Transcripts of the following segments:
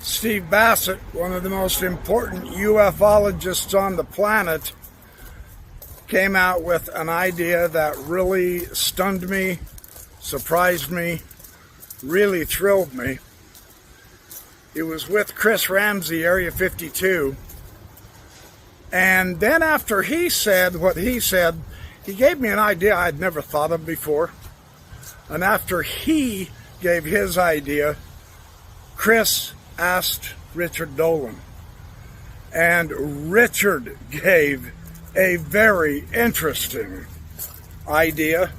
Steve Bassett, one of the most important ufologists on the planet, came out with an idea that really stunned me, surprised me, really thrilled me. It was with Chris Ramsey, Area 52. And then after he said what he said, he gave me an idea I'd never thought of before. And after he gave his idea, Chris asked Richard Dolan. And Richard gave a very interesting idea.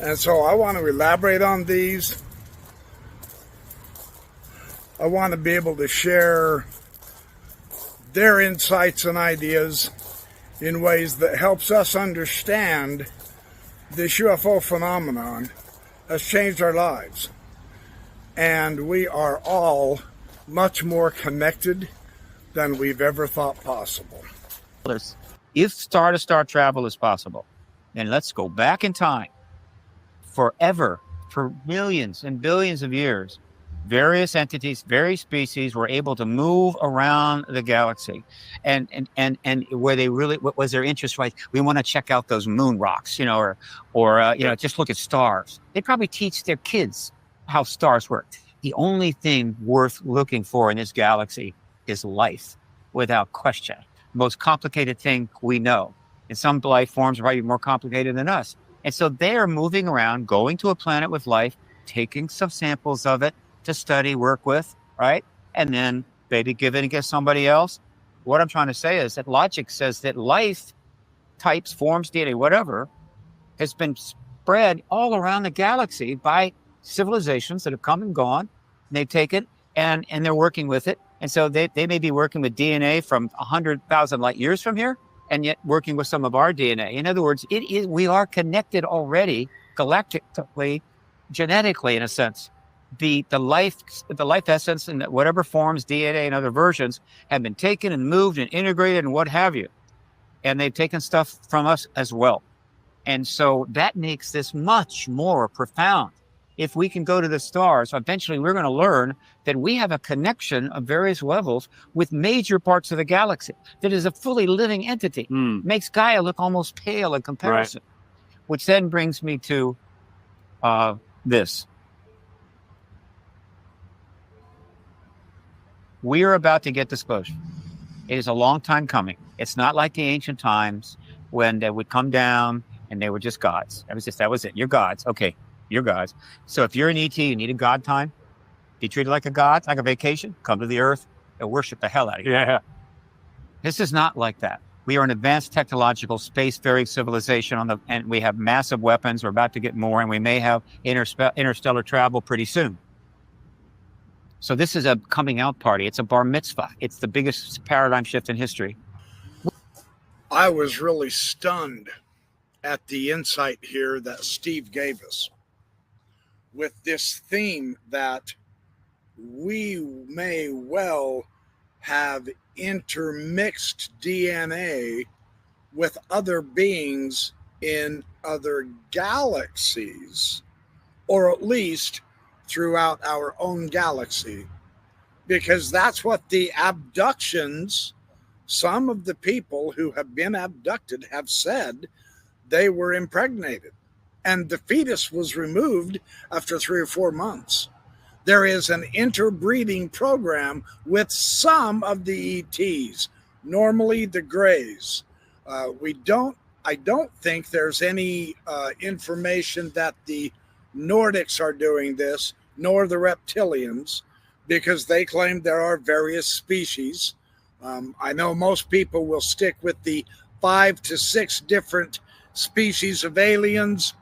And so I want to elaborate on these. I want to be able to share their insights and ideas in ways that helps us understand this UFO phenomenon has changed our lives. And we are all much more connected than we've ever thought possible. If star-to-star travel is possible, then let's go back in time. Forever, for millions and billions of years, various entities, various species were able to move around the galaxy. And where they really, what was their interest, right? We want to check out those moon rocks, or just look at stars. They probably teach their kids how stars work. The only thing worth looking for in this galaxy is life, without question. The most complicated thing we know. And some life forms are probably more complicated than us. And so they are moving around, going to a planet with life, taking some samples of it to study, work with, right? And then maybe give it to somebody else. What I'm trying to say is that logic says that life types, forms, DNA, whatever, has been spread all around the galaxy by civilizations that have come and gone. And they've taken and they're working with it. And so they may be working with DNA from 100,000 light years from here, and yet working with some of our DNA. In other words, we are connected already galactically, genetically, in a sense. The life essence and whatever forms, DNA and other versions, have been taken and moved and integrated and what have you. And they've taken stuff from us as well. And so that makes this much more profound. If we can go to the stars, eventually we're going to learn that we have a connection of various levels with major parts of the galaxy that is a fully living entity. Makes Gaia look almost pale in comparison. Right. Which then brings me to this. We are about to get disclosure. It is a long time coming. It's not like the ancient times when they would come down and they were just gods. That was it. You're gods. Okay. You're gods. So if you're an ET, you need a god time. Be treated like a god, like a vacation. Come to the Earth and worship the hell out of you. Yeah. This is not like that. We are an advanced technological space-faring civilization and we have massive weapons. We're about to get more, and we may have interstellar travel pretty soon. So this is a coming out party. It's a bar mitzvah. It's the biggest paradigm shift in history. I was really stunned at the insight here that Steve gave us, with this theme that we may well have intermixed DNA with other beings in other galaxies, or at least throughout our own galaxy, because that's what the abductions, some of the people who have been abducted have said. They were impregnated, and the fetus was removed after 3 or 4 months. There is an interbreeding program with some of the ETs, normally the Greys. I don't think there's any information that the Nordics are doing this, nor the reptilians, because they claim there are various species. I know most people will stick with the 5 to 6 different species of aliens.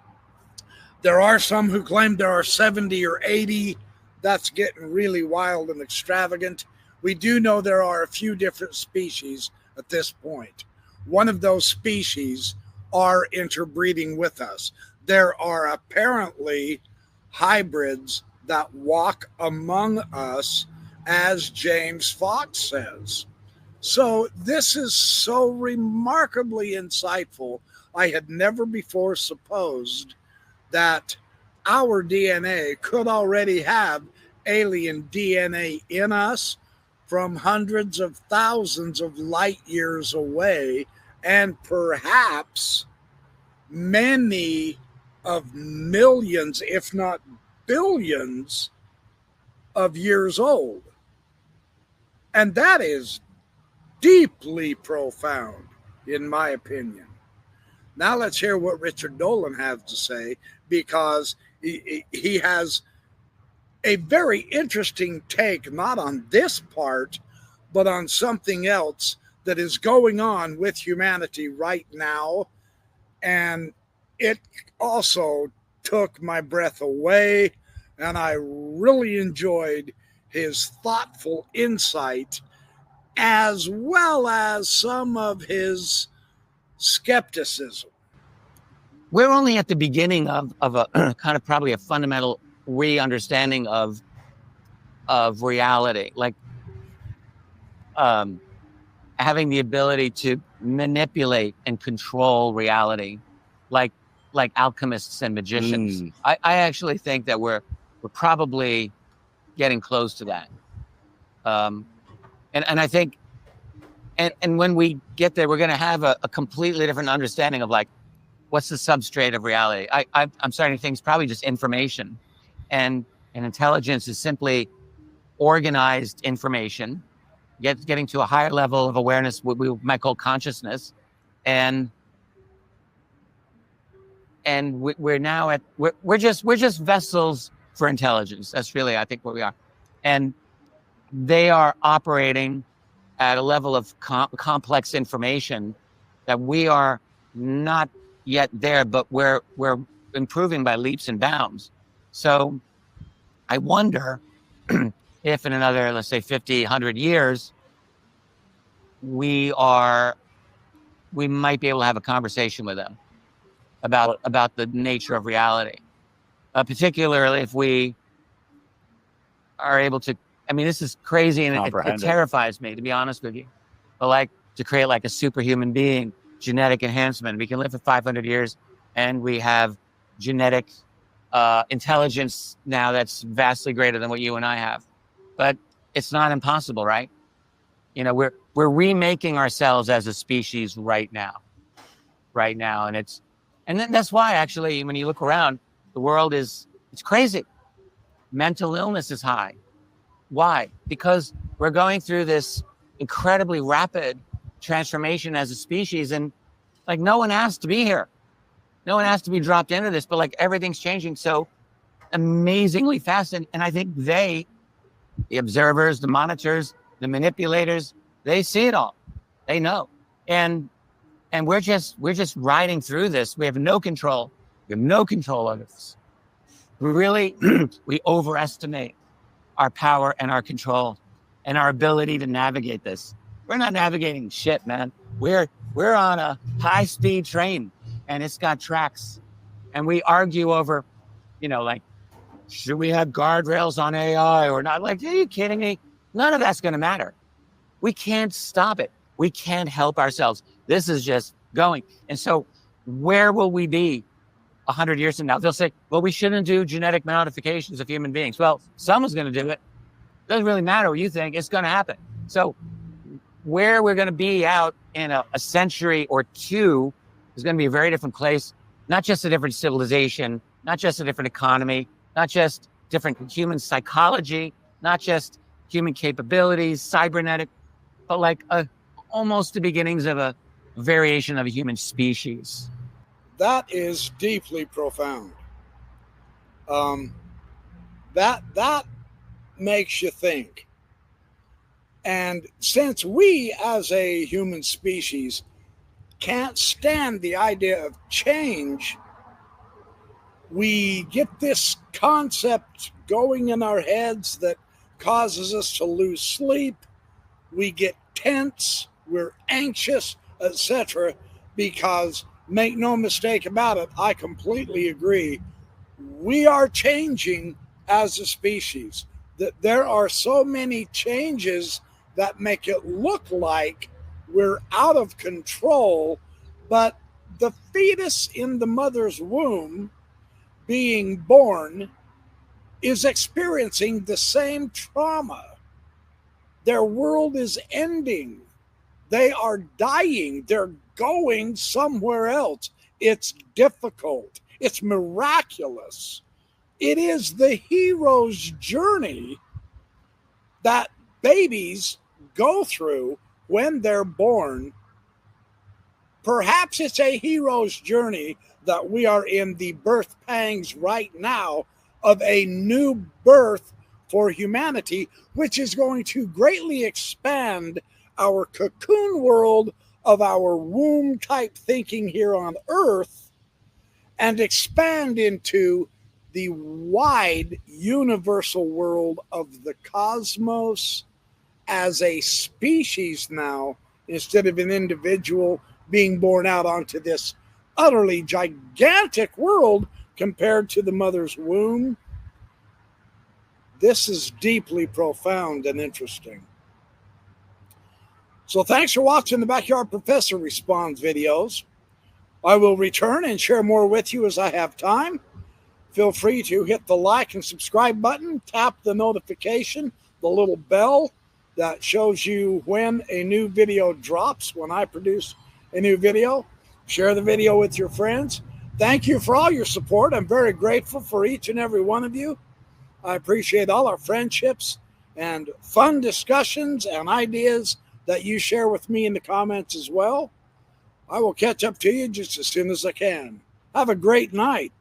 There are some who claim there are 70 or 80. That's getting really wild and extravagant. We do know there are a few different species at this point. One of those species are interbreeding with us. There are apparently hybrids that walk among us, as James Fox says. So this is so remarkably insightful. I had never before supposed that our DNA could already have alien DNA in us from hundreds of thousands of light years away, and perhaps many of millions, if not billions, of years old. And that is deeply profound, in my opinion. Now let's hear what Richard Dolan has to say, because he has a very interesting take, not on this part, but on something else that is going on with humanity right now. And it also took my breath away, and I really enjoyed his thoughtful insight, as well as some of his skepticism. We're only at the beginning of a kind of probably a fundamental re-understanding of reality, like having the ability to manipulate and control reality, like alchemists and magicians. I actually think that we're probably getting close to that. And I think, and when we get there, we're going to have a completely different understanding of like, what's the substrate of reality? I'm starting to think it's probably just information, and intelligence is simply organized information, getting to a higher level of awareness, what we might call consciousness, and we're now at we're just vessels for intelligence. That's really, I think, what we are, and they are operating at a level of complex information that we are not yet there, but we're improving by leaps and bounds. So I wonder if in another, let's say 50, 100 years, we might be able to have a conversation with them about the nature of reality, particularly if we are able to, I mean, this is crazy, and it terrifies me, to be honest with you, but like to create like a superhuman being, genetic enhancement. We can live for 500 years and we have genetic intelligence now that's vastly greater than what you and I have. But it's not impossible, right? You know, we're remaking ourselves as a species right now. And then that's why, actually, when you look around, the world it's crazy. Mental illness is high. Why? Because we're going through this incredibly rapid transformation as a species, and like no one asked to be here. No one asked to be dropped into this, but like everything's changing so amazingly fast. And I think the observers, the monitors, the manipulators, they see it all. They know. And we're just riding through this. We have no control. We have no control of this. We overestimate our power and our control and our ability to navigate this. We're not navigating shit, man. We're on a high-speed train, and it's got tracks. And we argue over, you know, like, should we have guardrails on AI or not? Like, are you kidding me? None of that's going to matter. We can't stop it. We can't help ourselves. This is just going. And so where will we be 100 years from now? They'll say, well, we shouldn't do genetic modifications of human beings. Well, someone's going to do it. Doesn't really matter what you think. It's going to happen. So where we're going to be out in a century or two is going to be a very different place, not just a different civilization, not just a different economy, not just different human psychology, not just human capabilities, cybernetic, but like almost the beginnings of a variation of a human species. That is deeply profound. That makes you think. And since we as a human species can't stand the idea of change, we get this concept going in our heads that causes us to lose sleep. We get tense, we're anxious, etc. Because, make no mistake about it, I completely agree, we are changing as a species. That there are so many changes that make it look like we're out of control, but the fetus in the mother's womb being born is experiencing the same trauma. Their world is ending. They are dying. They're going somewhere else. It's difficult. It's miraculous. It is the hero's journey that babies go through when they're born. Perhaps it's a hero's journey that we are in the birth pangs right now of a new birth for humanity, which is going to greatly expand our cocoon world of our womb type thinking here on Earth and expand into the wide universal world of the cosmos as a species now, instead of an individual being born out onto this utterly gigantic world compared to the mother's womb. This is deeply profound and interesting. So thanks for watching the Backyard Professor Responds videos. I will return and share more with you as I have time. Feel free to hit the like and subscribe button, tap the notification, the little bell that shows you when a new video drops, when I produce a new video. Share the video with your friends. Thank you for all your support. I'm very grateful for each and every one of you. I appreciate all our friendships and fun discussions and ideas that you share with me in the comments as well. I will catch up to you just as soon as I can. Have a great night.